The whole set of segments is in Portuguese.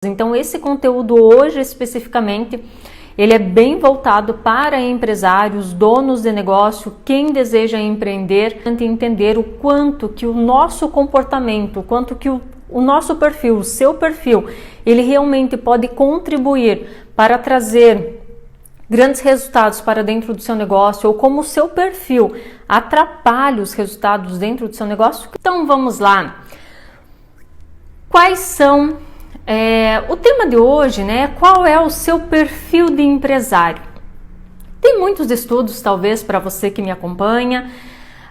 Então esse conteúdo hoje especificamente, ele é bem voltado para empresários, donos de negócio, quem deseja empreender, entender o quanto que o nosso comportamento, o quanto que o nosso perfil, o seu perfil, ele realmente pode contribuir para trazer grandes resultados para dentro do seu negócio, ou como o seu perfil atrapalha os resultados dentro do seu negócio. Então vamos lá. Quais são o tema de hoje, né? Qual é o seu perfil de empresário? Tem muitos estudos, talvez, para você que me acompanha.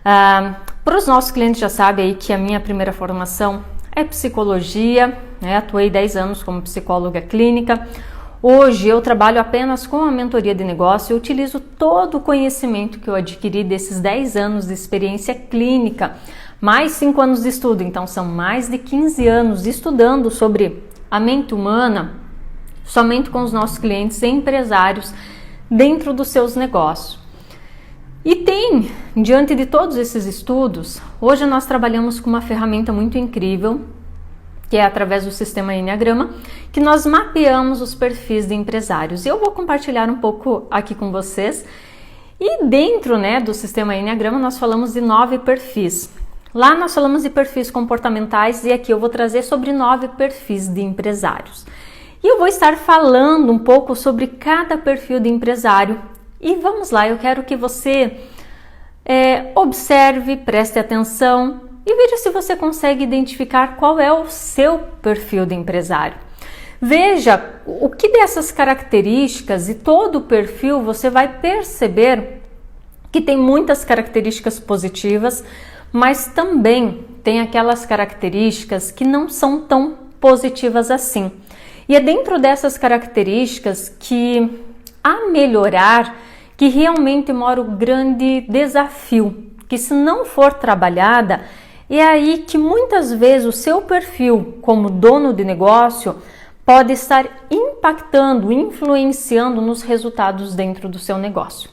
Para os nossos clientes já sabem aí que a minha primeira formação é psicologia, né? Atuei 10 anos como psicóloga clínica. Hoje eu trabalho apenas com a mentoria de negócio e utilizo todo o conhecimento que eu adquiri desses 10 anos de experiência clínica, mais 5 anos de estudo, então são mais de 15 anos estudando sobre a mente humana, somente com os nossos clientes e empresários dentro dos seus negócios. E tem, diante de todos esses estudos, hoje nós trabalhamos com uma ferramenta muito incrível, que é através do sistema Enneagrama, que nós mapeamos os perfis de empresários. E eu vou compartilhar um pouco aqui com vocês. E dentro, né, do sistema Enneagrama nós falamos de 9 perfis. Lá nós falamos de perfis comportamentais e aqui eu vou trazer sobre 9 perfis de empresários. E eu vou estar falando um pouco sobre cada perfil de empresário. E vamos lá, eu quero que você observe, preste atenção e veja se você consegue identificar qual é o seu perfil de empresário. Veja o que dessas características e todo o perfil você vai perceber que tem muitas características positivas, mas também tem aquelas características que não são tão positivas assim. E é dentro dessas características que a melhorar que realmente mora o grande desafio, que se não for trabalhada, é aí que muitas vezes o seu perfil como dono de negócio pode estar impactando, influenciando nos resultados dentro do seu negócio.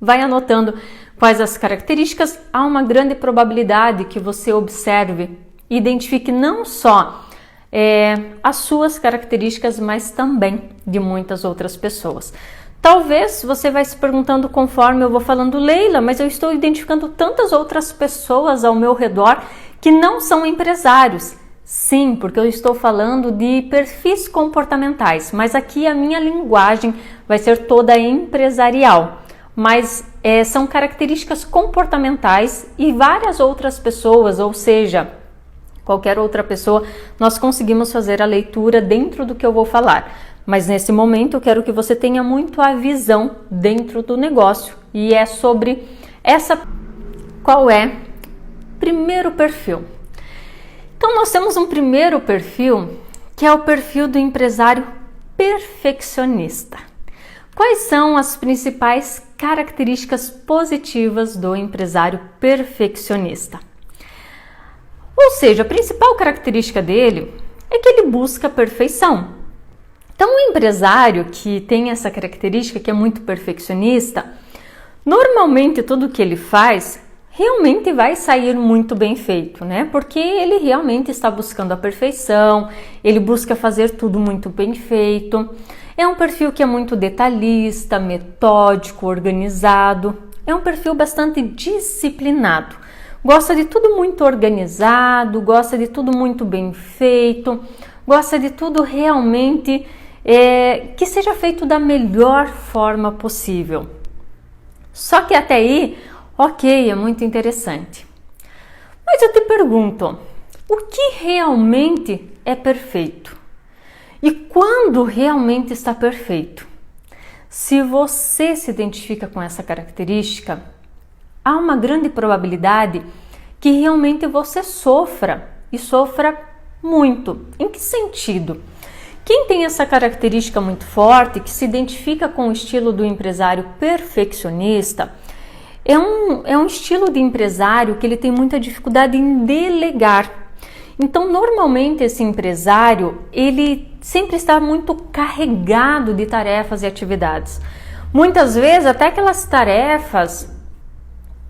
Vai anotando quais as características, há uma grande probabilidade que você observe e identifique não só as suas características, mas também de muitas outras pessoas. Talvez você vai se perguntando conforme eu vou falando, Leila, mas eu estou identificando tantas outras pessoas ao meu redor que não são empresários. Sim, porque eu estou falando de perfis comportamentais, mas aqui a minha linguagem vai ser toda empresarial. Mas são características comportamentais e várias outras pessoas, ou seja, qualquer outra pessoa, nós conseguimos fazer a leitura dentro do que eu vou falar. Mas nesse momento eu quero que você tenha muito a visão dentro do negócio e é sobre qual é o primeiro perfil. Então nós temos um primeiro perfil que é o perfil do empresário perfeccionista. Quais são as principais características positivas do empresário perfeccionista? Ou seja, a principal característica dele é que ele busca perfeição. Então, o empresário que tem essa característica, que é muito perfeccionista, normalmente tudo que ele faz realmente vai sair muito bem feito, né? Porque ele realmente está buscando a perfeição, ele busca fazer tudo muito bem feito. É um perfil que é muito detalhista, metódico, organizado. É um perfil bastante disciplinado. Gosta de tudo muito organizado, gosta de tudo muito bem feito, gosta de tudo realmente que seja feito da melhor forma possível. Só que até aí, ok, é muito interessante. Mas eu te pergunto, o que realmente é perfeito? E quando realmente está perfeito? Se você se identifica com essa característica, há uma grande probabilidade que realmente você sofra e sofra muito. Em que sentido? Quem tem essa característica muito forte, que se identifica com o estilo do empresário perfeccionista, é um estilo de empresário que ele tem muita dificuldade em delegar. Então, normalmente esse empresário, ele sempre está muito carregado de tarefas e atividades. Muitas vezes até aquelas tarefas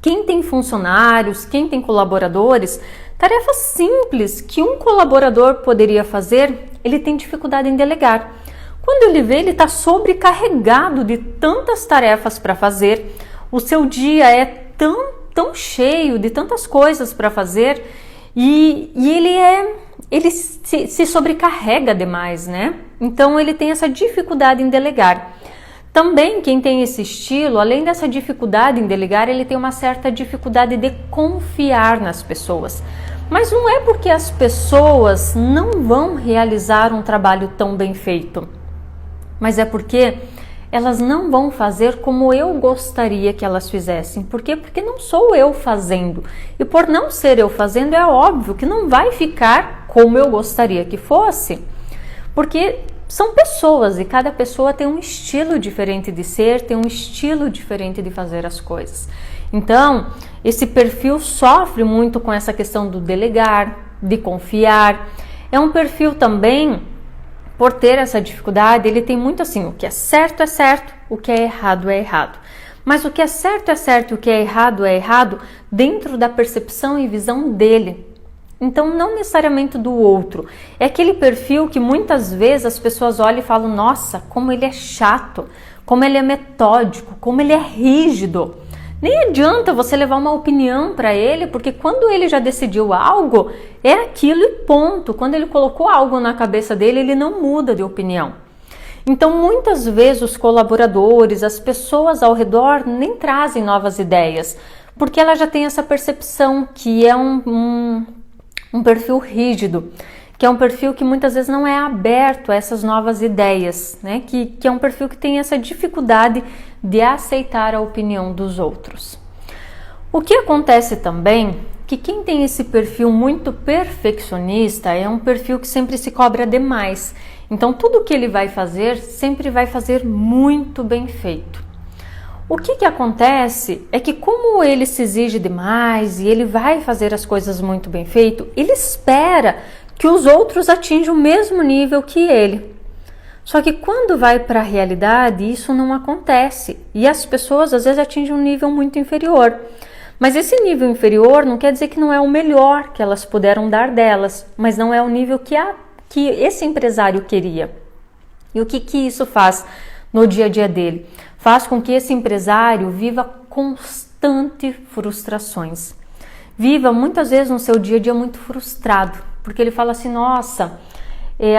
Quem tem funcionários, quem tem colaboradores, tarefas simples que um colaborador poderia fazer, ele tem dificuldade em delegar. Quando ele vê, ele está sobrecarregado de tantas tarefas para fazer, o seu dia é tão cheio de tantas coisas para fazer e ele se sobrecarrega demais, né? Então ele tem essa dificuldade em delegar. Também quem tem esse estilo, além dessa dificuldade em delegar, ele tem uma certa dificuldade de confiar nas pessoas. Mas não é porque as pessoas não vão realizar um trabalho tão bem feito, mas é porque elas não vão fazer como eu gostaria que elas fizessem. Por quê? Porque não sou eu fazendo. E por não ser eu fazendo, é óbvio que não vai ficar como eu gostaria que fosse. Porque são pessoas e cada pessoa tem um estilo diferente de ser, tem um estilo diferente de fazer as coisas. Então, esse perfil sofre muito com essa questão do delegar, de confiar. É um perfil também, por ter essa dificuldade, ele tem muito assim, o que é certo, o que é errado. Mas o que é certo e o que é errado dentro da percepção e visão dele. Então, não necessariamente do outro. É aquele perfil que muitas vezes as pessoas olham e falam, nossa, como ele é chato, como ele é metódico, como ele é rígido. Nem adianta você levar uma opinião para ele, porque quando ele já decidiu algo, é aquilo e ponto. Quando ele colocou algo na cabeça dele, ele não muda de opinião. Então, muitas vezes os colaboradores, as pessoas ao redor nem trazem novas ideias, porque ela já tem essa percepção que é um perfil rígido, que é um perfil que muitas vezes não é aberto a essas novas ideias, né? Que é um perfil que tem essa dificuldade de aceitar a opinião dos outros. O que acontece também, que quem tem esse perfil muito perfeccionista é um perfil que sempre se cobra demais. Então tudo que ele vai fazer, sempre vai fazer muito bem feito. O que acontece é que como ele se exige demais e ele vai fazer as coisas muito bem feito, ele espera que os outros atinjam o mesmo nível que ele. Só que quando vai para a realidade, isso não acontece. E as pessoas às vezes atingem um nível muito inferior. Mas esse nível inferior não quer dizer que não é o melhor que elas puderam dar delas, mas não é o nível que esse empresário queria. E o que isso faz no dia a dia dele? Faz com que esse empresário viva constante frustrações. Viva muitas vezes no seu dia a dia muito frustrado, porque ele fala assim, nossa,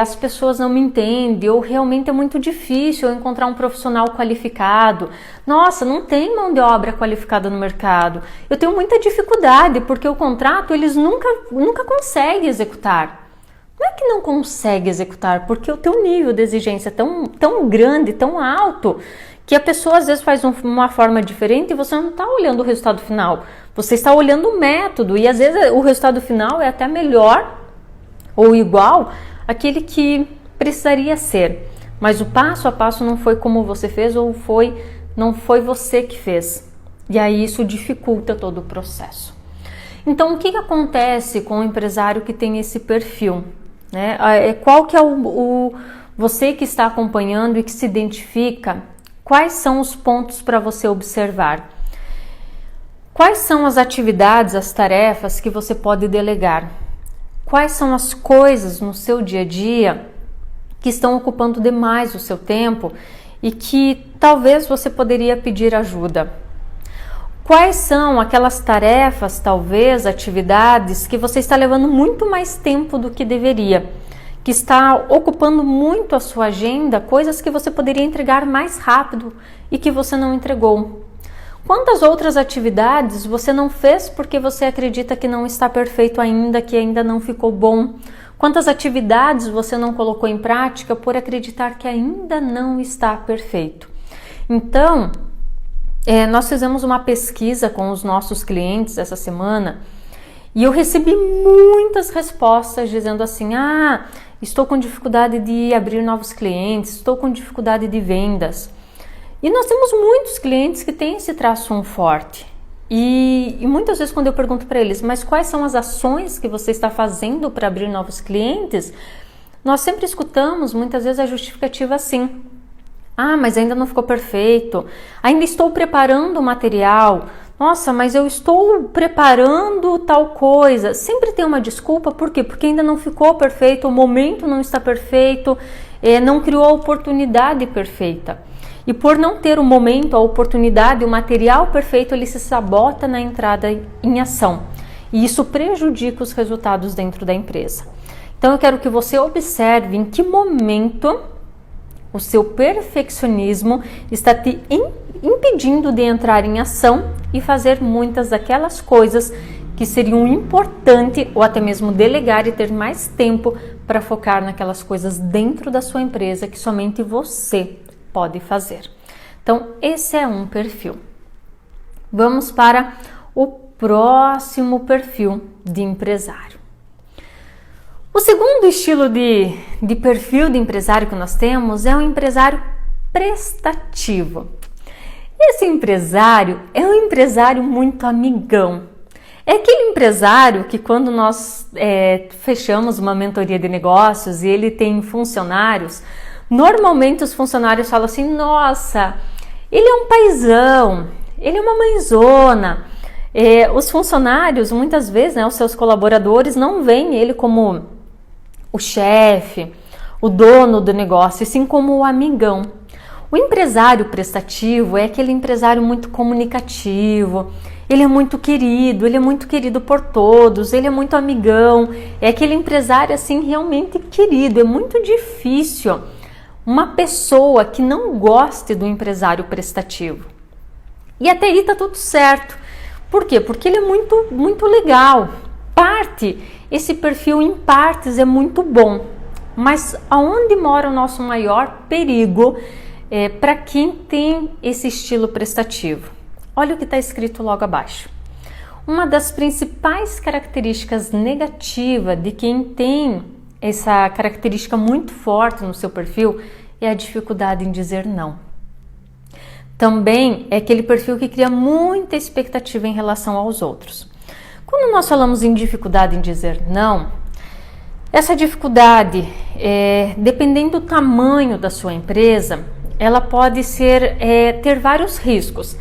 as pessoas não me entendem, ou realmente é muito difícil eu encontrar um profissional qualificado. Nossa, não tem mão de obra qualificada no mercado. Eu tenho muita dificuldade, porque o contrato eles nunca conseguem executar. Não é que não consegue executar, porque o teu nível de exigência é tão grande, tão alto, que a pessoa às vezes faz uma forma diferente e você não está olhando o resultado final. Você está olhando o método e às vezes o resultado final é até melhor ou igual àquele que precisaria ser. Mas o passo a passo não foi como você fez ou não foi você que fez. E aí isso dificulta todo o processo. Então o que acontece com o empresário que tem esse perfil? Qual que é você que está acompanhando e que se identifica? Quais são os pontos para você observar? Quais são as atividades, as tarefas que você pode delegar? Quais são as coisas no seu dia a dia que estão ocupando demais o seu tempo e que talvez você poderia pedir ajuda? Quais são aquelas tarefas, talvez, atividades que você está levando muito mais tempo do que deveria, que está ocupando muito a sua agenda, coisas que você poderia entregar mais rápido e que você não entregou? Quantas outras atividades você não fez porque você acredita que não está perfeito ainda, que ainda não ficou bom? Quantas atividades você não colocou em prática por acreditar que ainda não está perfeito? Então, nós fizemos uma pesquisa com os nossos clientes essa semana e eu recebi muitas respostas dizendo assim, estou com dificuldade de abrir novos clientes, estou com dificuldade de vendas. E nós temos muitos clientes que têm esse traço forte. E muitas vezes quando eu pergunto para eles, mas quais são as ações que você está fazendo para abrir novos clientes? Nós sempre escutamos muitas vezes a justificativa assim. Mas ainda não ficou perfeito, ainda estou preparando o material. Nossa, mas eu estou preparando tal coisa. Sempre tem uma desculpa, por quê? Porque ainda não ficou perfeito, o momento não está perfeito, não criou a oportunidade perfeita. E por não ter o momento, a oportunidade, o material perfeito, ele se sabota na entrada em ação. E isso prejudica os resultados dentro da empresa. Então eu quero que você observe em que momento o seu perfeccionismo está te impedindo de entrar em ação e fazer muitas daquelas coisas que seriam importantes, ou até mesmo delegar e ter mais tempo para focar naquelas coisas dentro da sua empresa que somente você pode fazer. Então, esse é um perfil. Vamos para o próximo perfil de empresário. O segundo estilo de perfil de empresário que nós temos é um empresário prestativo. Esse empresário é um empresário muito amigão. É aquele empresário que quando nós fechamos uma mentoria de negócios e ele tem funcionários, normalmente os funcionários falam assim, nossa, ele é um paizão, ele é uma mãezona. Os funcionários, muitas vezes, os seus colaboradores não veem ele como o chefe, o dono do negócio, e sim como o amigão. O empresário prestativo é aquele empresário muito comunicativo, ele é muito querido por todos, ele é muito amigão, é aquele empresário assim realmente querido. É muito difícil uma pessoa que não goste do empresário prestativo. E até aí tá tudo certo. Por quê? Porque ele é muito legal. Esse perfil em partes é muito bom. Mas aonde mora o nosso maior perigo para quem tem esse estilo prestativo? Olha o que está escrito logo abaixo. Uma das principais características negativas de quem tem essa característica muito forte no seu perfil é a dificuldade em dizer não. Também é aquele perfil que cria muita expectativa em relação aos outros. Quando nós falamos em dificuldade em dizer não, essa dificuldade, dependendo do tamanho da sua empresa, ela pode ter vários riscos.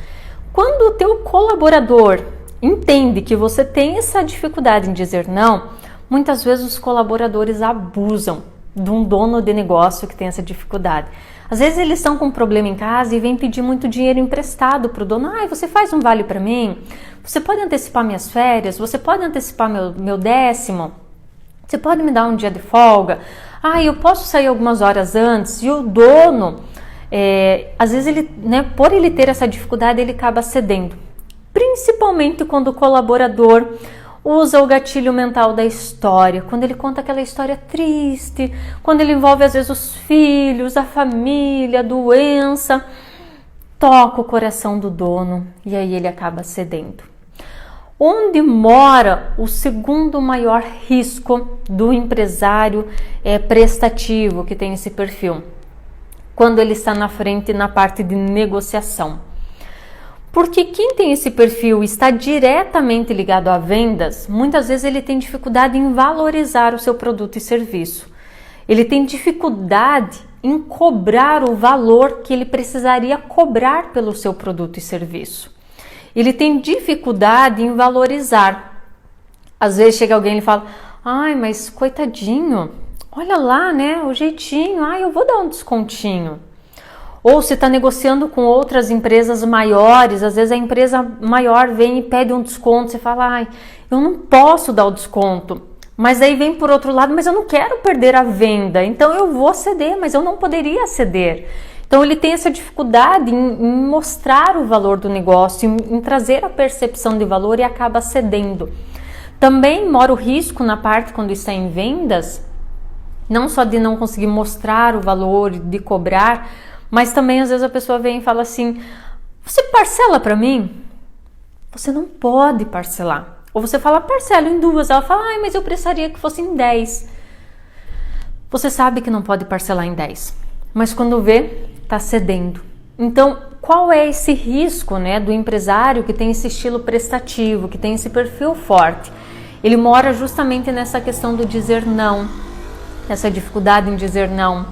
Quando o teu colaborador entende que você tem essa dificuldade em dizer não, muitas vezes os colaboradores abusam de um dono de negócio que tem essa dificuldade. Às vezes eles estão com um problema em casa e vêm pedir muito dinheiro emprestado para o dono. Você faz um vale para mim? Você pode antecipar minhas férias? Você pode antecipar meu décimo? Você pode me dar um dia de folga? Eu posso sair algumas horas antes? E o dono, às vezes, por ele ter essa dificuldade, ele acaba cedendo. Principalmente quando o colaborador usa o gatilho mental da história, quando ele conta aquela história triste, quando ele envolve às vezes os filhos, a família, a doença, toca o coração do dono e aí ele acaba cedendo. Onde mora o segundo maior risco do empresário prestativo que tem esse perfil? Quando ele está na frente na parte de negociação. Porque quem tem esse perfil e está diretamente ligado a vendas, muitas vezes ele tem dificuldade em valorizar o seu produto e serviço. Ele tem dificuldade em cobrar o valor que ele precisaria cobrar pelo seu produto e serviço. Ele tem dificuldade em valorizar. Às vezes chega alguém e fala, mas coitadinho, olha lá, o jeitinho, eu vou dar um descontinho. Ou se está negociando com outras empresas maiores, às vezes a empresa maior vem e pede um desconto, você fala, eu não posso dar o desconto. Mas aí vem por outro lado, mas eu não quero perder a venda, então eu vou ceder, mas eu não poderia ceder. Então ele tem essa dificuldade em mostrar o valor do negócio, em trazer a percepção de valor e acaba cedendo. Também mora o risco na parte quando está em vendas, não só de não conseguir mostrar o valor, de cobrar, mas também às vezes a pessoa vem e fala assim, você parcela para mim? Você não pode parcelar. Ou você fala, parcela em 2. Ela fala, mas eu precisaria que fosse em 10. Você sabe que não pode parcelar em 10. Mas quando vê, está cedendo. Então, qual é esse risco do empresário que tem esse estilo prestativo, que tem esse perfil forte? Ele mora justamente nessa questão do dizer não, essa dificuldade em dizer não.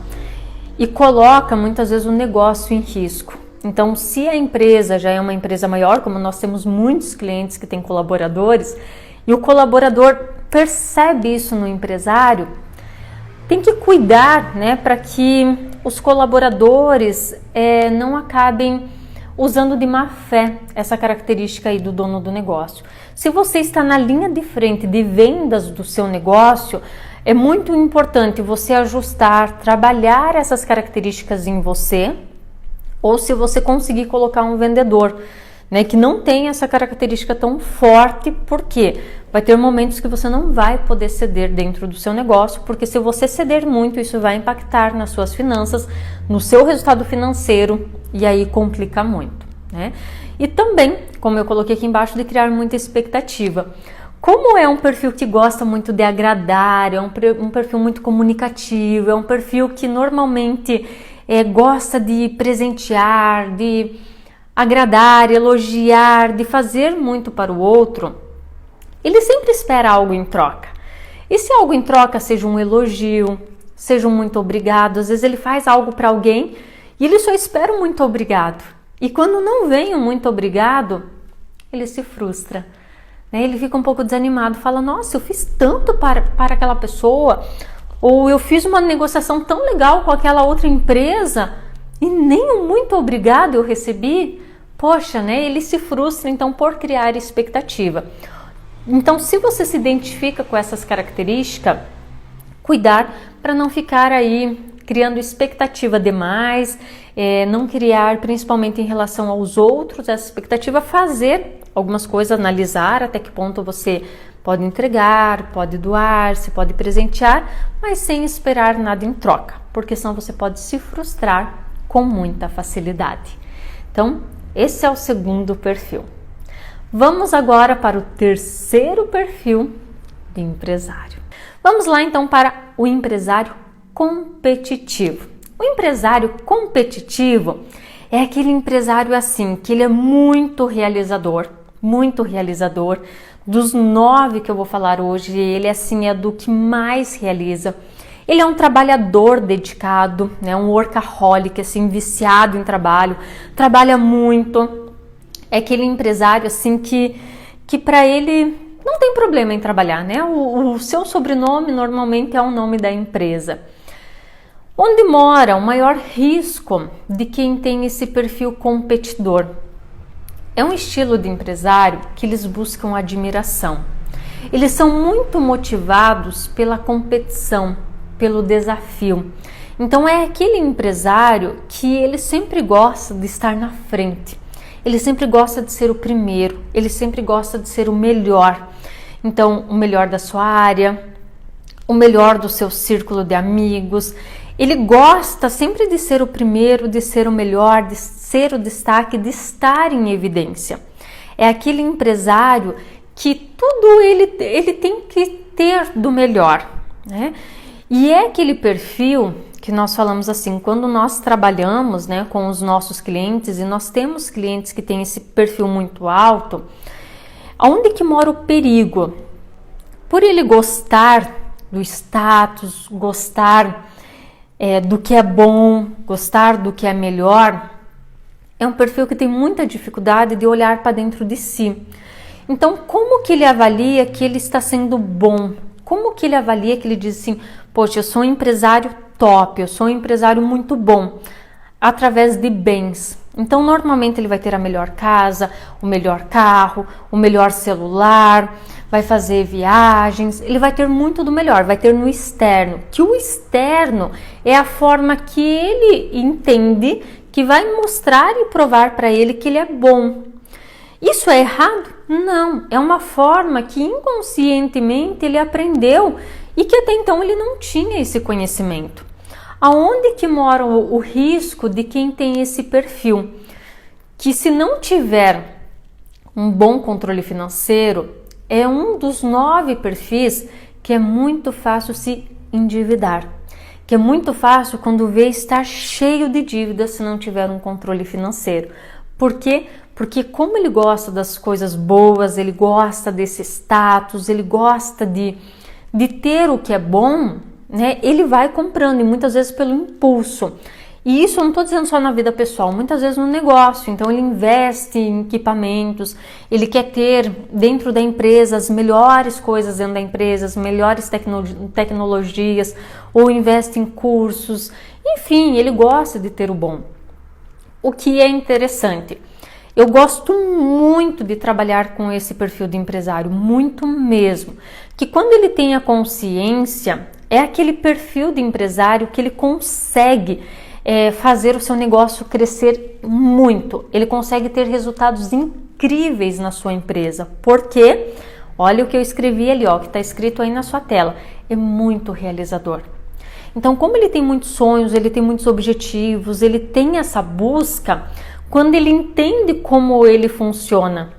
E coloca muitas vezes o negócio em risco. Então, se a empresa já é uma empresa maior, como nós temos muitos clientes que têm colaboradores, e o colaborador percebe isso no empresário, tem que cuidar, né, para que os colaboradores não acabem usando de má fé essa característica aí do dono do negócio. Se você está na linha de frente de vendas do seu negócio, é muito importante você ajustar, trabalhar essas características em você, ou se você conseguir colocar um vendedor, né, que não tem essa característica tão forte, porque vai ter momentos que você não vai poder ceder dentro do seu negócio, porque se você ceder muito, isso vai impactar nas suas finanças, no seu resultado financeiro, e aí complica muito, né? E também, como eu coloquei aqui embaixo, de criar muita expectativa. Como é um perfil que gosta muito de agradar, é um perfil muito comunicativo, é um perfil que normalmente gosta de presentear, de agradar, elogiar, de fazer muito para o outro, ele sempre espera algo em troca. E se algo em troca seja um elogio, seja um muito obrigado, às vezes ele faz algo para alguém e ele só espera um muito obrigado. E quando não vem um muito obrigado, ele se frustra, né? Ele fica um pouco desanimado, fala, nossa, eu fiz tanto para aquela pessoa, ou eu fiz uma negociação tão legal com aquela outra empresa e nem um muito obrigado eu recebi. Poxa, né? Ele se frustra então por criar expectativa. Então, se você se identifica com essas características, cuidar para não ficar aí criando expectativa demais, não criar, principalmente em relação aos outros, essa expectativa, fazer algumas coisas, analisar até que ponto você pode entregar, pode doar, se pode presentear, mas sem esperar nada em troca, porque senão você pode se frustrar com muita facilidade. Então, esse é o segundo perfil. Vamos agora para o terceiro perfil de empresário. Vamos lá então para o empresário competitivo. O empresário competitivo é aquele empresário assim, que ele é muito realizador. Dos 9 que eu vou falar hoje, ele assim é do que mais realiza. Ele é um trabalhador dedicado, né? Um workaholic, assim, viciado em trabalho, trabalha muito. É aquele empresário assim que para ele não tem problema em trabalhar, né? O seu sobrenome normalmente é o nome da empresa. Onde mora o maior risco de quem tem esse perfil competidor? É um estilo de empresário que eles buscam admiração. Eles são muito motivados pela competição, pelo desafio. Então é aquele empresário que ele sempre gosta de estar na frente. Ele sempre gosta de ser o primeiro, ele sempre gosta de ser o melhor. Então, o melhor da sua área, o melhor do seu círculo de amigos. Ele gosta sempre de ser o primeiro, de ser o melhor, de ser o destaque, de estar em evidência. É aquele empresário que tudo ele tem que ter do melhor, né? E é aquele perfil que nós falamos assim, quando nós trabalhamos, né, com os nossos clientes, e nós temos clientes que têm esse perfil muito alto, aonde que mora o perigo? Por ele gostar do status, gostar do que é bom, gostar do que é melhor, é um perfil que tem muita dificuldade de olhar para dentro de si. Então, como que ele avalia que ele está sendo bom? Como que ele avalia que ele diz assim, poxa, eu sou um empresário top, eu sou um empresário muito bom, através de bens. Então, normalmente ele vai ter a melhor casa, o melhor carro, o melhor celular, vai fazer viagens, ele vai ter muito do melhor, vai ter no externo, que o externo é a forma que ele entende que vai mostrar e provar para ele que ele é bom. Isso é errado? Não, é uma forma que inconscientemente ele aprendeu e que até então ele não tinha esse conhecimento. Aonde que mora o risco de quem tem esse perfil? Que se não tiver um bom controle financeiro, é um dos 9 perfis que é muito fácil se endividar. Que é muito fácil quando vê estar cheio de dívidas se não tiver um controle financeiro. Por quê? Porque como ele gosta das coisas boas, ele gosta desse status, ele gosta de ter o que é bom, né? Ele vai comprando e muitas vezes pelo impulso. E isso eu não estou dizendo só na vida pessoal, muitas vezes no negócio. Então ele investe em equipamentos, ele quer ter dentro da empresa as melhores coisas dentro da empresa, as melhores tecnologias, ou investe em cursos. Enfim, ele gosta de ter o bom. O que é interessante, eu gosto muito de trabalhar com esse perfil de empresário, muito mesmo. Que quando ele tem a consciência, é aquele perfil de empresário que ele consegue fazer o seu negócio crescer muito. Ele consegue ter resultados incríveis na sua empresa. Porque, olha o que eu escrevi ali, ó, que está escrito aí na sua tela. É muito realizador. Então, como ele tem muitos sonhos, ele tem muitos objetivos, ele tem essa busca, quando ele entende como ele funciona,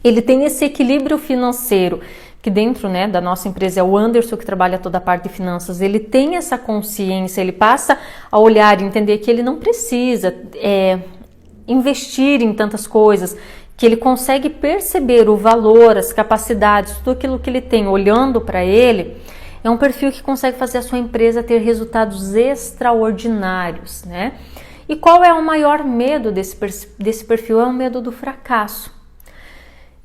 ele tem esse equilíbrio financeiro, que dentro, né, da nossa empresa é o Anderson que trabalha toda a parte de finanças, ele tem essa consciência, ele passa a olhar e entender que ele não precisa investir em tantas coisas, que ele consegue perceber o valor, as capacidades, tudo aquilo que ele tem olhando para ele. É um perfil que consegue fazer a sua empresa ter resultados extraordinários, né? E qual é o maior medo desse perfil? É o medo do fracasso.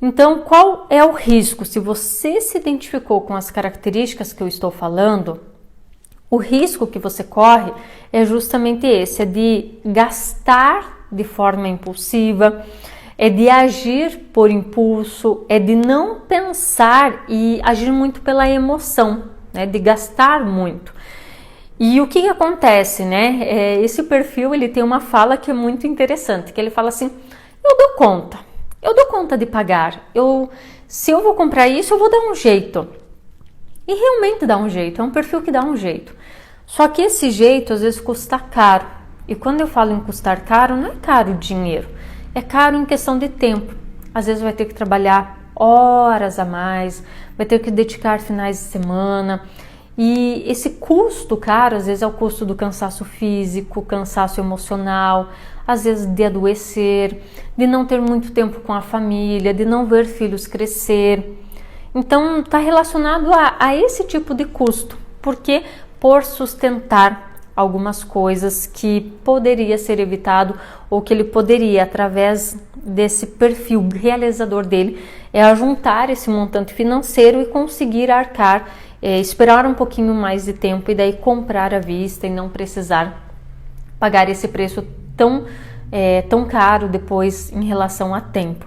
Então, qual é o risco? Se você se identificou com as características que eu estou falando, o risco que você corre é justamente esse, é de gastar de forma impulsiva, é de agir por impulso, é de não pensar e agir muito pela emoção, né, de gastar muito. E o que acontece, né? Esse perfil, ele tem uma fala que é muito interessante, que ele fala assim: eu dou conta de pagar, se eu vou comprar isso, eu vou dar um jeito. E realmente dá um jeito, é um perfil que dá um jeito. Só que esse jeito às vezes custa caro. E quando eu falo em custar caro, não é caro dinheiro, é caro em questão de tempo. Às vezes vai ter que trabalhar horas a mais, vai ter que dedicar finais de semana. E esse custo caro, às vezes é o custo do cansaço físico, cansaço emocional, às vezes de adoecer, de não ter muito tempo com a família, de não ver filhos crescer. Então, está relacionado a esse tipo de custo, porque por sustentar algumas coisas que poderia ser evitado ou que ele poderia, através desse perfil realizador dele, ajuntar esse montante financeiro e conseguir arcar, esperar um pouquinho mais de tempo e daí comprar à vista e não precisar pagar esse preço tão caro depois em relação a tempo.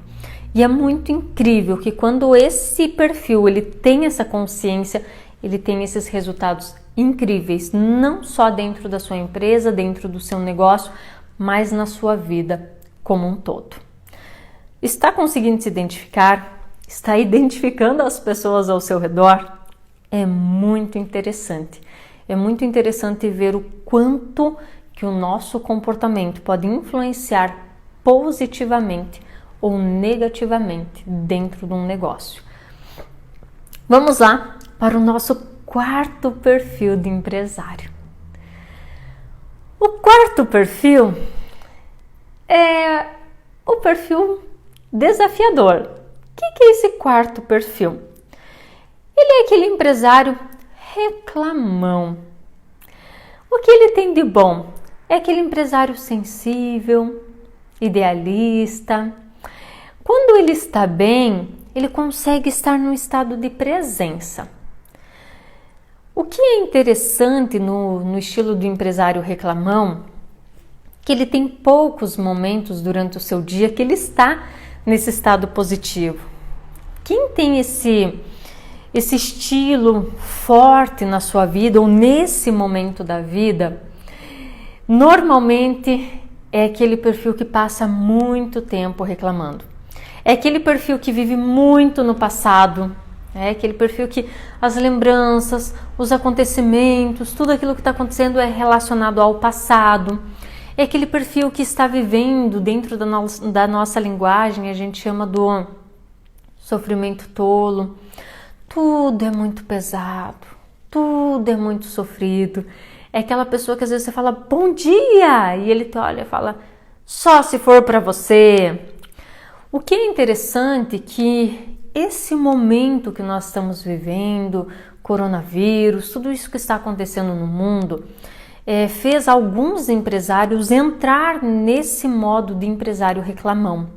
E é muito incrível que quando esse perfil ele tem essa consciência, ele tem esses resultados incríveis, não só dentro da sua empresa, dentro do seu negócio, mas na sua vida como um todo. Está conseguindo se identificar? Está identificando as pessoas ao seu redor? É muito interessante. É muito interessante ver o quanto que o nosso comportamento pode influenciar positivamente ou negativamente dentro de um negócio. Vamos lá para o nosso quarto perfil de empresário. O quarto perfil é o perfil desafiador. O que é esse quarto perfil? Ele é aquele empresário reclamão. O que ele tem de bom? É aquele empresário sensível, idealista. Quando ele está bem, ele consegue estar num estado de presença. O que é interessante no estilo do empresário reclamão, que ele tem poucos momentos durante o seu dia que ele está nesse estado positivo. Quem tem esse estilo forte na sua vida ou nesse momento da vida, normalmente é aquele perfil que passa muito tempo reclamando. É aquele perfil que vive muito no passado. É aquele perfil que as lembranças, os acontecimentos, tudo aquilo que está acontecendo é relacionado ao passado. É aquele perfil que está vivendo dentro da nossa linguagem, a gente chama do sofrimento tolo. Tudo é muito pesado, tudo é muito sofrido. É aquela pessoa que às vezes você fala bom dia e ele te olha e fala só se for para você. O que é interessante é que esse momento que nós estamos vivendo, coronavírus, tudo isso que está acontecendo no mundo, fez alguns empresários entrar nesse modo de empresário reclamão.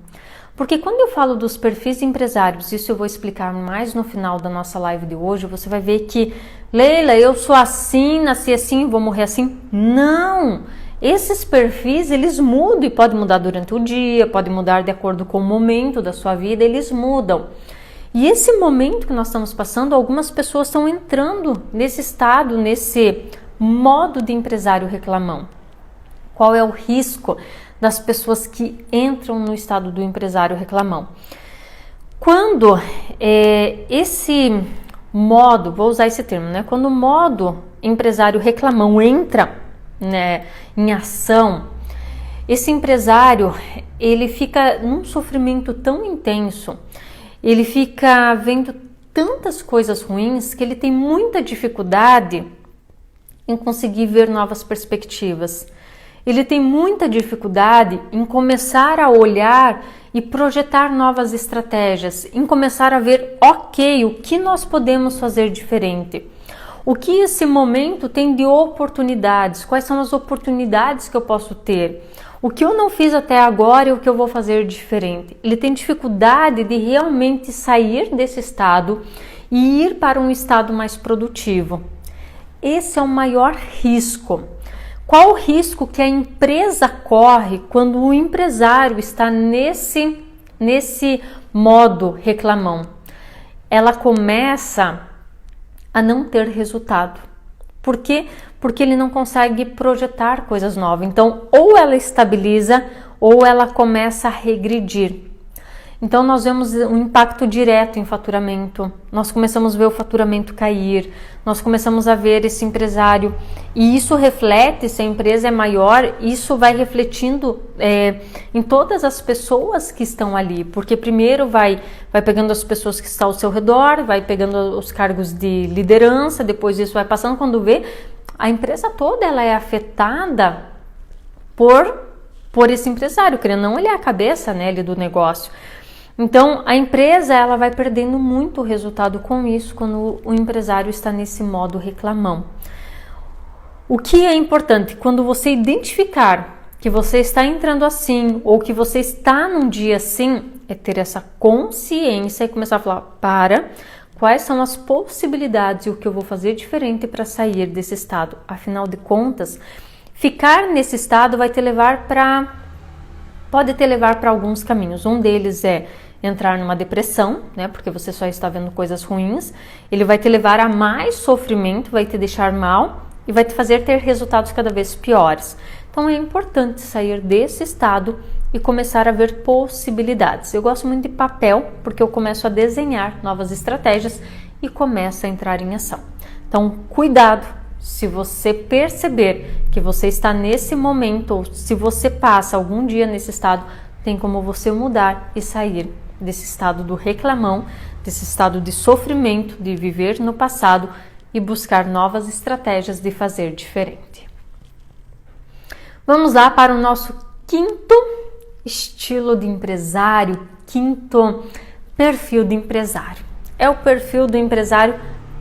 Porque quando eu falo dos perfis de empresários, isso eu vou explicar mais no final da nossa live de hoje, você vai ver que, Leila, eu sou assim, nasci assim, vou morrer assim. Não! Esses perfis, eles mudam e podem mudar durante o dia, podem mudar de acordo com o momento da sua vida, eles mudam. E esse momento que nós estamos passando, algumas pessoas estão entrando nesse estado, nesse modo de empresário reclamão. Qual é o risco das pessoas que entram no estado do empresário reclamão? Quando esse modo, vou usar esse termo, né? Quando o modo empresário reclamão entra, né, em ação, esse empresário, ele fica num sofrimento tão intenso, ele fica vendo tantas coisas ruins que ele tem muita dificuldade em conseguir ver novas perspectivas. Ele tem muita dificuldade em começar a olhar e projetar novas estratégias, em começar a ver, ok, o que nós podemos fazer diferente? O que esse momento tem de oportunidades? Quais são as oportunidades que eu posso ter? O que eu não fiz até agora e o que eu vou fazer diferente? Ele tem dificuldade de realmente sair desse estado e ir para um estado mais produtivo. Esse é o maior risco. Qual o risco que a empresa corre quando o empresário está nesse modo reclamão? Ela começa a não ter resultado. Por quê? Porque ele não consegue projetar coisas novas. Então, ou ela estabiliza ou ela começa a regredir. Então, nós vemos um impacto direto em faturamento. Nós começamos a ver o faturamento cair. Nós começamos a ver esse empresário. E isso reflete, se a empresa é maior, isso vai refletindo em todas as pessoas que estão ali. Porque primeiro vai pegando as pessoas que estão ao seu redor, vai pegando os cargos de liderança, depois isso vai passando. Quando vê, a empresa toda ela é afetada por esse empresário, querendo não, ele é a cabeça, né, do negócio. Então, a empresa ela vai perdendo muito resultado com isso quando o empresário está nesse modo reclamão. O que é importante, quando você identificar que você está entrando assim ou que você está num dia assim, é ter essa consciência e começar a falar, quais são as possibilidades e o que eu vou fazer diferente para sair desse estado. Afinal de contas, ficar nesse estado pode te levar para alguns caminhos. Um deles é entrar numa depressão, né? Porque você só está vendo coisas ruins. Ele vai te levar a mais sofrimento, vai te deixar mal e vai te fazer ter resultados cada vez piores. Então é importante sair desse estado e começar a ver possibilidades. Eu gosto muito de papel porque eu começo a desenhar novas estratégias e começo a entrar em ação. Então, cuidado! Se você perceber que você está nesse momento, ou se você passa algum dia nesse estado, tem como você mudar e sair desse estado do reclamão, desse estado de sofrimento, de viver no passado e buscar novas estratégias de fazer diferente. Vamos lá para o nosso quinto estilo de empresário, quinto perfil de empresário. É o perfil do empresário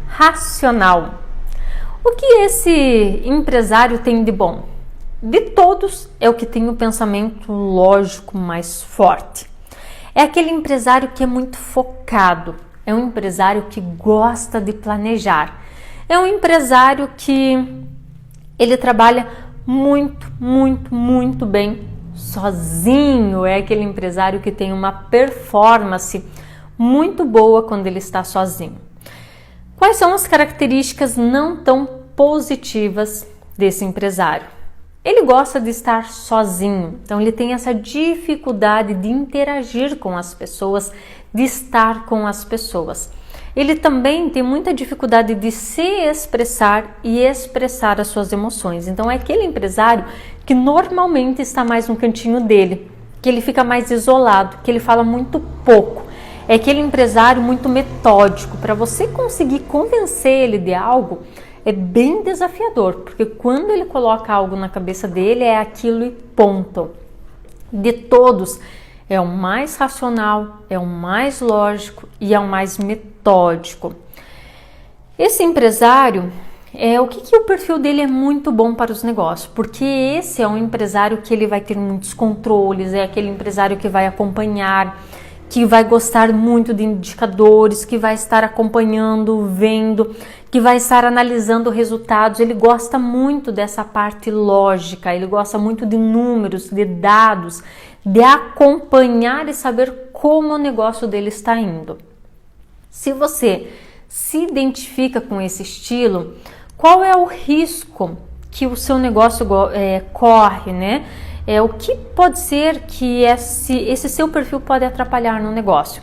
racional. O que esse empresário tem de bom? De todos, é o que tem o pensamento lógico mais forte. É aquele empresário que é muito focado, é um empresário que gosta de planejar, é um empresário que ele trabalha muito bem sozinho, é aquele empresário que tem uma performance muito boa quando ele está sozinho. Quais são as características não tão positivas desse empresário? Ele gosta de estar sozinho, então ele tem essa dificuldade de interagir com as pessoas, de estar com as pessoas. Ele também tem muita dificuldade de se expressar e expressar as suas emoções. Então é aquele empresário que normalmente está mais no cantinho dele, que ele fica mais isolado, que ele fala muito pouco. É aquele empresário muito metódico. Para você conseguir convencer ele de algo, é bem desafiador, porque quando ele coloca algo na cabeça dele, é aquilo e ponto. De todos, é o mais racional, é o mais lógico e é o mais metódico. Esse empresário, o que o perfil dele é muito bom para os negócios? Porque esse é um empresário que ele vai ter muitos controles, é aquele empresário que vai acompanhar, que vai gostar muito de indicadores, que vai estar acompanhando, vendo, que vai estar analisando resultados. Ele gosta muito dessa parte lógica, ele gosta muito de números, de dados, de acompanhar e saber como o negócio dele está indo. Se você se identifica com esse estilo, qual é o risco que o seu negócio corre, né? O que pode ser que esse seu perfil pode atrapalhar no negócio?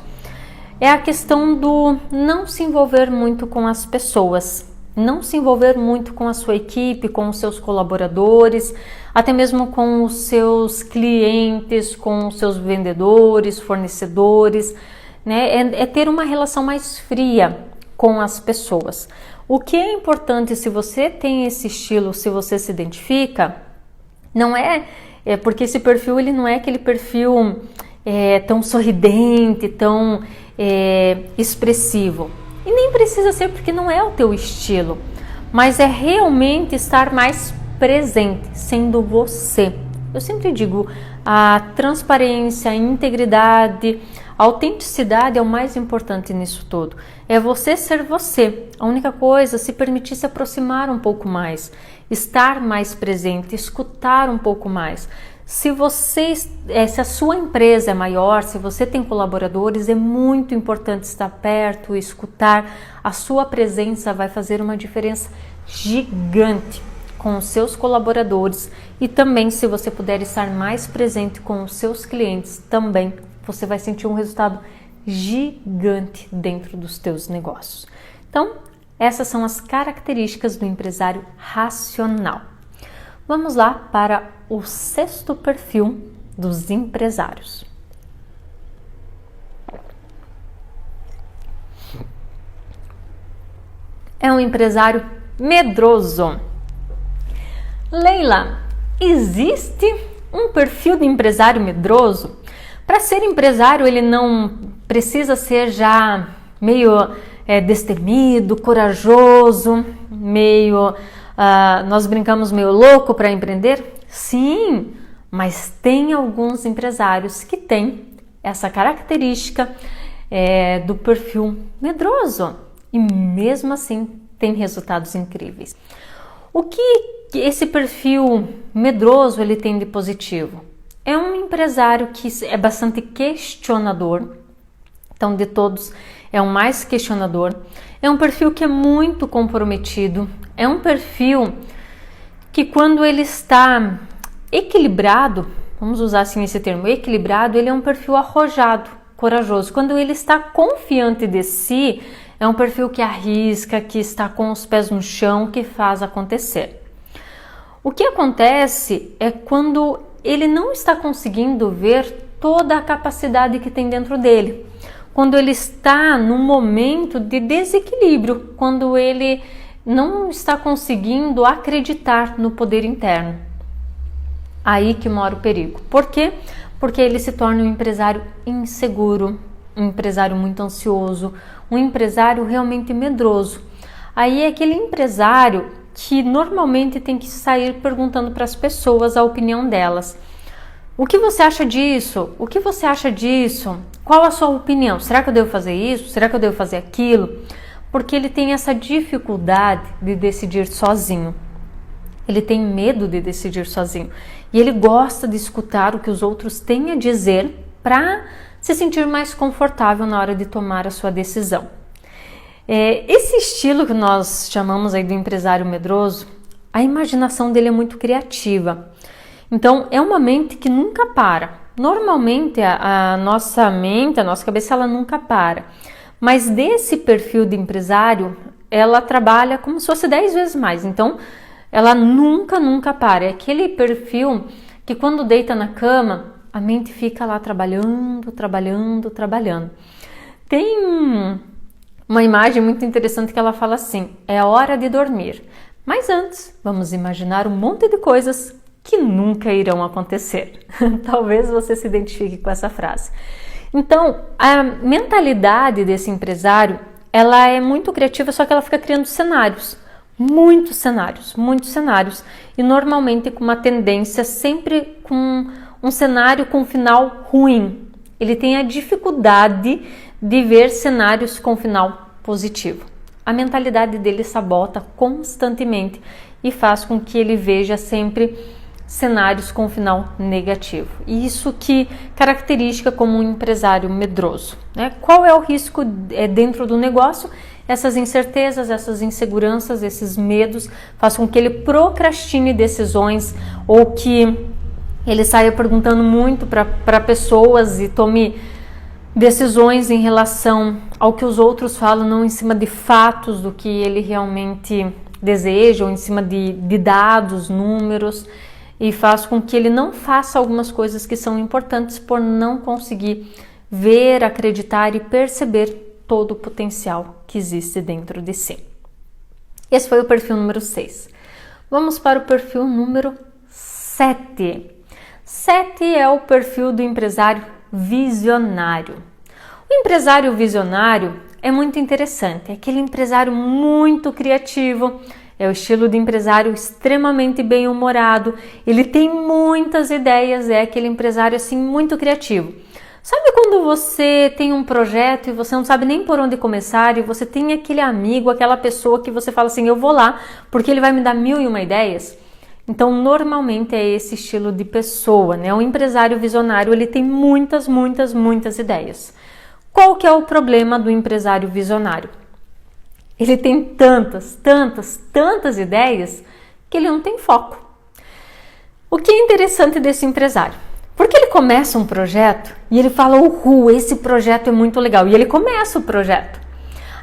É a questão do não se envolver muito com as pessoas, não se envolver muito com a sua equipe, com os seus colaboradores, até mesmo com os seus clientes, com os seus vendedores, fornecedores, né? É ter uma relação mais fria com as pessoas. O que é importante, se você tem esse estilo, se você se identifica, não é porque esse perfil ele não é aquele perfil tão sorridente, tão expressivo. E nem precisa ser, porque não é o teu estilo, mas é realmente estar mais presente, sendo você. Eu sempre digo, a transparência, a integridade, a autenticidade é o mais importante nisso tudo. É você ser você. A única coisa, se permitir se aproximar um pouco mais, estar mais presente, escutar um pouco mais. Se a sua empresa é maior, se você tem colaboradores, é muito importante estar perto, escutar. A sua presença vai fazer uma diferença gigante com os seus colaboradores, e também, se você puder estar mais presente com os seus clientes, também você vai sentir um resultado gigante dentro dos teus negócios. Então, essas são as características do empresário racional. Vamos lá para o 6º perfil dos empresários. É um empresário medroso. Leila, existe um perfil de empresário medroso? Para ser empresário, ele não precisa ser já meio destemido, corajoso, meio, nós brincamos, meio louco para empreender? Sim, mas tem alguns empresários que têm essa característica do perfil medroso e mesmo assim tem resultados incríveis. O que esse perfil medroso ele tem de positivo? É um empresário que é bastante questionador, então de todos é o mais questionador. É um perfil que é muito comprometido, é um perfil que quando ele está equilibrado, vamos usar assim esse termo, equilibrado, ele é um perfil arrojado, corajoso. Quando ele está confiante de si, é um perfil que arrisca, que está com os pés no chão, que faz acontecer. O que acontece é quando ele não está conseguindo ver toda a capacidade que tem dentro dele. Quando ele está num momento de desequilíbrio, quando ele não está conseguindo acreditar no poder interno. Aí que mora o perigo. Por quê? Porque ele se torna um empresário inseguro, um empresário muito ansioso, um empresário realmente medroso. Aí é aquele empresário que normalmente tem que sair perguntando para as pessoas a opinião delas. O que você acha disso? O que você acha disso? Qual a sua opinião? Será que eu devo fazer isso? Será que eu devo fazer aquilo? Porque ele tem essa dificuldade de decidir sozinho. Ele tem medo de decidir sozinho. E ele gosta de escutar o que os outros têm a dizer para se sentir mais confortável na hora de tomar a sua decisão. Esse estilo que nós chamamos aí do empresário medroso, a imaginação dele é muito criativa. Então, é uma mente que nunca para. Normalmente, a nossa mente, a nossa cabeça, ela nunca para. Mas desse perfil de empresário, ela trabalha como se fosse 10 vezes mais. Então, ela nunca para. É aquele perfil que quando deita na cama, a mente fica lá trabalhando. Tem uma imagem muito interessante que ela fala assim: é hora de dormir. Mas antes, vamos imaginar um monte de coisas que nunca irão acontecer. Talvez você se identifique com essa frase. Então, a mentalidade desse empresário, ela é muito criativa, só que ela fica criando cenários. muitos cenários, e normalmente com uma tendência sempre com um cenário com um final ruim. Ele tem a dificuldade de ver cenários com final positivo. A mentalidade dele sabota constantemente e faz com que ele veja sempre cenários com final negativo. E isso que característica como um empresário medroso, né? Qual é o risco dentro do negócio? Essas incertezas, essas inseguranças, esses medos faz com que ele procrastine decisões ou que ele saia perguntando muito para pessoas e tome decisões em relação ao que os outros falam, não em cima de fatos do que ele realmente deseja, ou em cima de dados, números, e faz com que ele não faça algumas coisas que são importantes por não conseguir ver, acreditar e perceber todo o potencial que existe dentro de si. Esse foi o perfil número 6. Vamos para o perfil número 7. 7 é o perfil do empresário visionário. O empresário visionário é muito interessante, é aquele empresário muito criativo, é o estilo de empresário extremamente bem-humorado, ele tem muitas ideias, é aquele empresário assim muito criativo. Sabe quando você tem um projeto e você não sabe nem por onde começar e você tem aquele amigo, aquela pessoa que você fala assim, eu vou lá porque ele vai me dar 1001 ideias? Então, normalmente é esse estilo de pessoa, né? O empresário visionário, ele tem muitas ideias. Qual que é o problema do empresário visionário? Ele tem tantas ideias que ele não tem foco. O que é interessante desse empresário? Porque ele começa um projeto e ele fala, esse projeto é muito legal. E ele começa o projeto.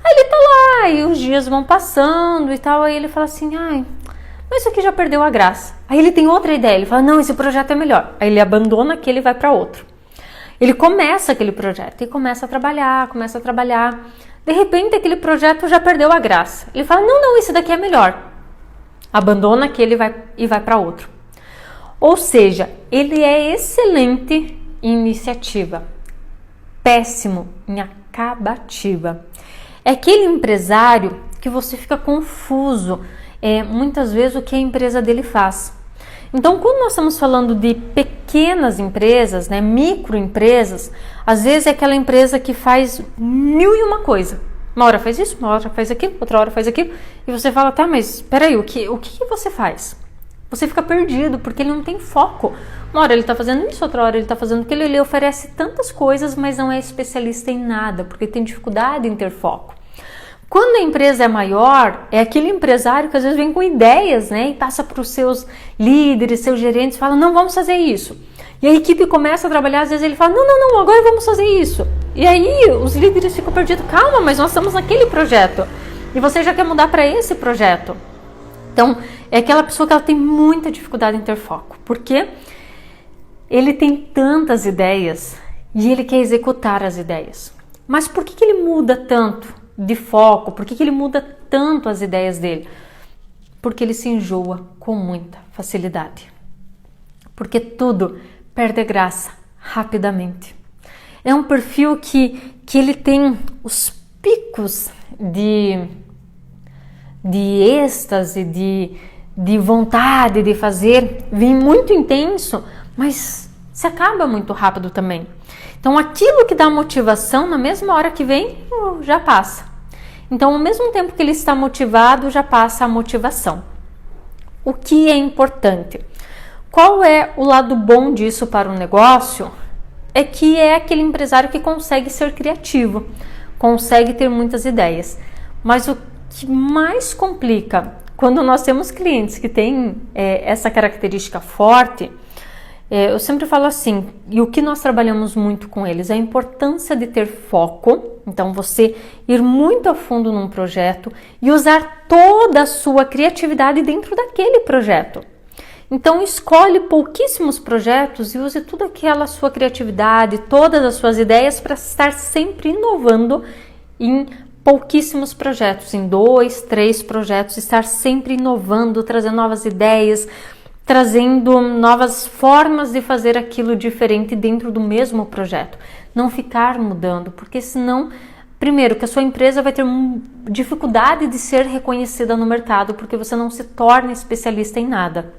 Aí ele tá lá e os dias vão passando e tal. Aí ele fala assim, mas isso aqui já perdeu a graça. Aí ele tem outra ideia. Ele fala, não, esse projeto é melhor. Aí ele abandona aquele e vai para outro. Ele começa aquele projeto e começa a trabalhar. De repente, aquele projeto já perdeu a graça. Ele fala, não, esse daqui é melhor. Abandona aquele e vai para outro. Ou seja, ele é excelente em iniciativa, péssimo em acabativa. É aquele empresário que você fica confuso, muitas vezes, o que a empresa dele faz. Então, quando nós estamos falando de pequenas empresas, né, microempresas, às vezes é aquela empresa que faz 1001 coisa. Uma hora faz isso, uma hora faz aquilo, outra hora faz aquilo, e você fala, tá, mas peraí, o que você faz? Você fica perdido, porque ele não tem foco. Uma hora ele está fazendo isso, outra hora ele está fazendo aquilo, ele oferece tantas coisas, mas não é especialista em nada, porque tem dificuldade em ter foco. Quando a empresa é maior, é aquele empresário que às vezes vem com ideias, né, e passa para os seus líderes, seus gerentes, fala, não, vamos fazer isso. E a equipe começa a trabalhar, às vezes ele fala, não, agora vamos fazer isso. E aí os líderes ficam perdidos, calma, mas nós estamos naquele projeto. E você já quer mudar para esse projeto. Então, é aquela pessoa que ela tem muita dificuldade em ter foco. Porque ele tem tantas ideias e ele quer executar as ideias. Mas por que ele muda tanto de foco? Por que ele muda tanto as ideias dele? Porque ele se enjoa com muita facilidade. Porque tudo perde a graça rapidamente. É um perfil que ele tem os picos de êxtase, de vontade de fazer, vem muito intenso, mas se acaba muito rápido também. Então, aquilo que dá motivação, na mesma hora que vem, já passa. Então, ao mesmo tempo que ele está motivado, já passa a motivação. O que é importante? Qual é o lado bom disso para o negócio? É que é aquele empresário que consegue ser criativo, consegue ter muitas ideias. Mas o que mais complica, quando nós temos clientes que têm essa característica forte, eu sempre falo assim, e o que nós trabalhamos muito com eles, é a importância de ter foco. Então, você ir muito a fundo num projeto e usar toda a sua criatividade dentro daquele projeto. Então, escolhe pouquíssimos projetos e use toda aquela sua criatividade, todas as suas ideias para estar sempre inovando em pouquíssimos projetos, em 2, 3 projetos, estar sempre inovando, trazendo novas ideias, trazendo novas formas de fazer aquilo diferente dentro do mesmo projeto. Não ficar mudando, porque senão primeiro, que a sua empresa vai ter dificuldade de ser reconhecida no mercado, porque você não se torna especialista em nada.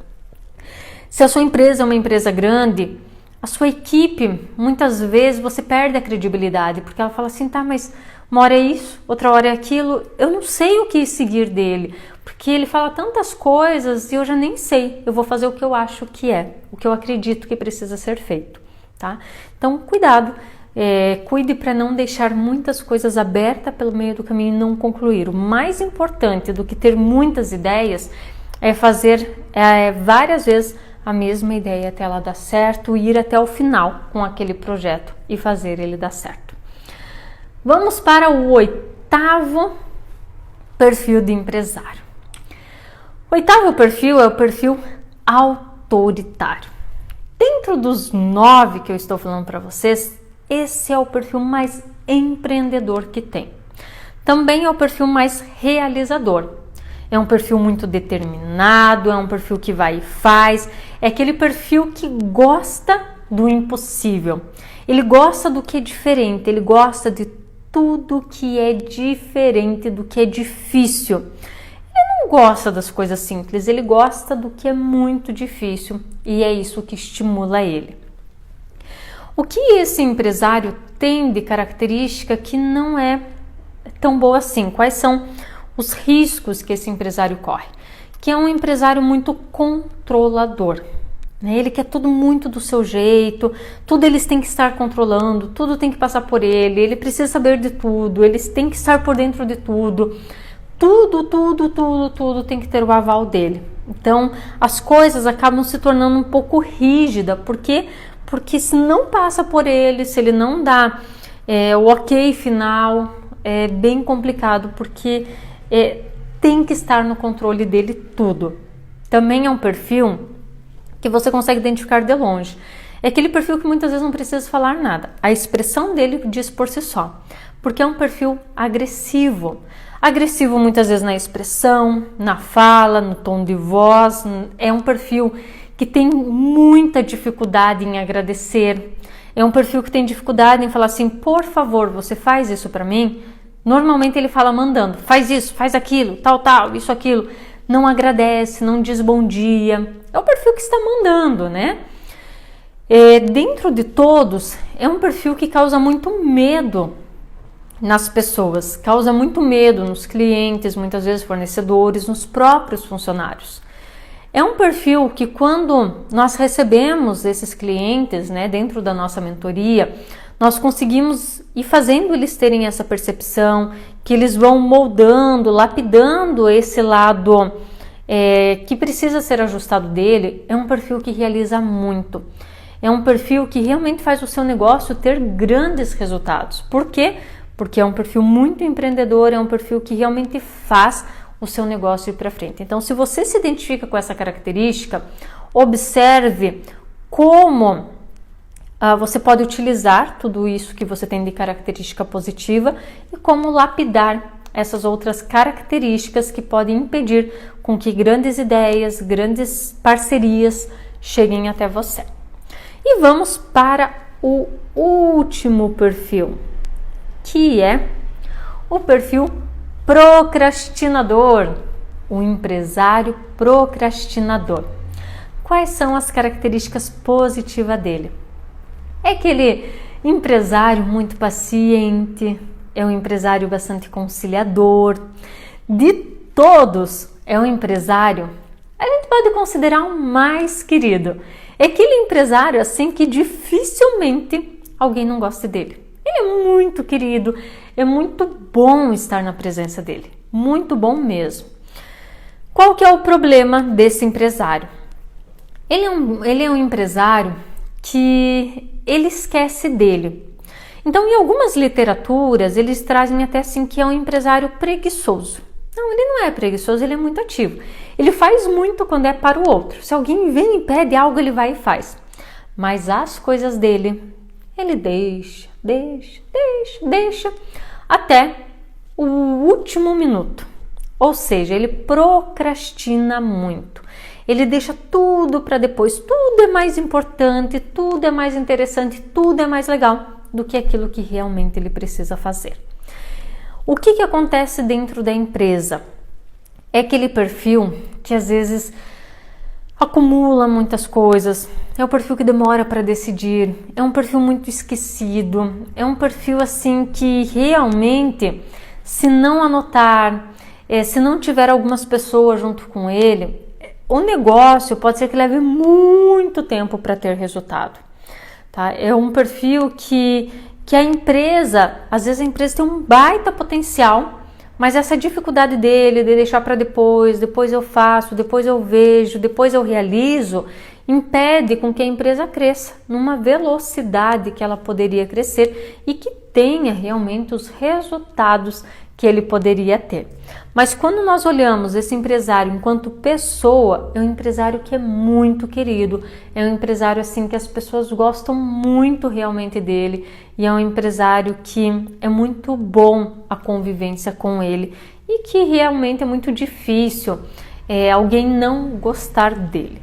Se a sua empresa é uma empresa grande, a sua equipe, muitas vezes você perde a credibilidade, porque ela fala assim, tá, mas uma hora é isso, outra hora é aquilo, eu não sei o que seguir dele, porque ele fala tantas coisas e eu já nem sei, eu vou fazer o que eu acho que é, o que eu acredito que precisa ser feito, tá? Então, cuidado, cuide para não deixar muitas coisas abertas pelo meio do caminho e não concluir. O mais importante do que ter muitas ideias é fazer várias vezes a mesma ideia até ela dar certo e ir até o final com aquele projeto e fazer ele dar certo. Vamos para o 8º perfil de empresário. O 8º perfil é o perfil autoritário. Dentro dos 9 que eu estou falando para vocês, esse é o perfil mais empreendedor que tem. Também é o perfil mais realizador. É um perfil muito determinado, é um perfil que vai e faz, é aquele perfil que gosta do impossível. Ele gosta do que é diferente, ele gosta de tudo que é diferente, do que é difícil. Ele não gosta das coisas simples, ele gosta do que é muito difícil e é isso que estimula ele. O que esse empresário tem de característica que não é tão boa assim? Quais são os riscos que esse empresário corre? Que é um empresário muito controlador. Ele quer tudo muito do seu jeito, tudo eles têm que estar controlando, tudo tem que passar por ele precisa saber de tudo, eles têm que estar por dentro de tudo. Tudo tem que ter o aval dele. Então, as coisas acabam se tornando um pouco rígidas, porque se não passa por ele, se ele não dá o ok final, é bem complicado, porque tem que estar no controle dele tudo. Também é um perfil que você consegue identificar de longe. É aquele perfil que muitas vezes não precisa falar nada. A expressão dele diz por si só, porque é um perfil agressivo. Agressivo muitas vezes na expressão, na fala, no tom de voz. É um perfil que tem muita dificuldade em agradecer. É um perfil que tem dificuldade em falar assim, por favor, você faz isso para mim? Normalmente ele fala mandando, faz isso, faz aquilo, tal, isso, aquilo. Não agradece, não diz bom dia. É o perfil que está mandando, né? Dentro de todos, é um perfil que causa muito medo nas pessoas, causa muito medo nos clientes, muitas vezes fornecedores, nos próprios funcionários. É um perfil que quando nós recebemos esses clientes, né, dentro da nossa mentoria, nós conseguimos ir fazendo eles terem essa percepção, que eles vão moldando, lapidando esse lado que precisa ser ajustado dele. É um perfil que realiza muito. É um perfil que realmente faz o seu negócio ter grandes resultados. Por quê? Porque é um perfil muito empreendedor, é um perfil que realmente faz o seu negócio ir para frente. Então, se você se identifica com essa característica, observe como você pode utilizar tudo isso que você tem de característica positiva e como lapidar essas outras características que podem impedir com que grandes ideias, grandes parcerias cheguem até você. E vamos para o último perfil, que é o perfil procrastinador, o empresário procrastinador. Quais são as características positivas dele? É aquele empresário muito paciente, é um empresário bastante conciliador. De todos, é um empresário, a gente pode considerar o mais querido. É aquele empresário assim que dificilmente alguém não goste dele. Ele é muito querido, é muito bom estar na presença dele, muito bom mesmo. Qual que é o problema desse empresário? Ele é um empresário que ele esquece dele. Então, em algumas literaturas, eles trazem até assim que é um empresário preguiçoso. Não, ele não é preguiçoso, ele é muito ativo. Ele faz muito quando é para o outro. Se alguém vem e pede algo, ele vai e faz. Mas as coisas dele, ele deixa, até o último minuto. Ou seja, ele procrastina muito. Ele deixa tudo para depois. Tudo é mais importante, tudo é mais interessante, tudo é mais legal do que aquilo que realmente ele precisa fazer. O que acontece dentro da empresa? É aquele perfil que às vezes acumula muitas coisas, é o perfil que demora para decidir, é um perfil muito esquecido, é um perfil assim que realmente, se não anotar, se não tiver algumas pessoas junto com ele, o negócio pode ser que leve muito tempo para ter resultado, tá? É um perfil que a empresa, às vezes a empresa tem um baita potencial, mas essa dificuldade dele de deixar para depois eu faço, depois eu vejo, depois eu realizo, impede com que a empresa cresça numa velocidade que ela poderia crescer e que tenha realmente os resultados que ele poderia ter. Mas quando nós olhamos esse empresário enquanto pessoa, é um empresário que é muito querido, é um empresário assim que as pessoas gostam muito realmente dele e é um empresário que é muito bom a convivência com ele e que realmente é muito difícil alguém não gostar dele.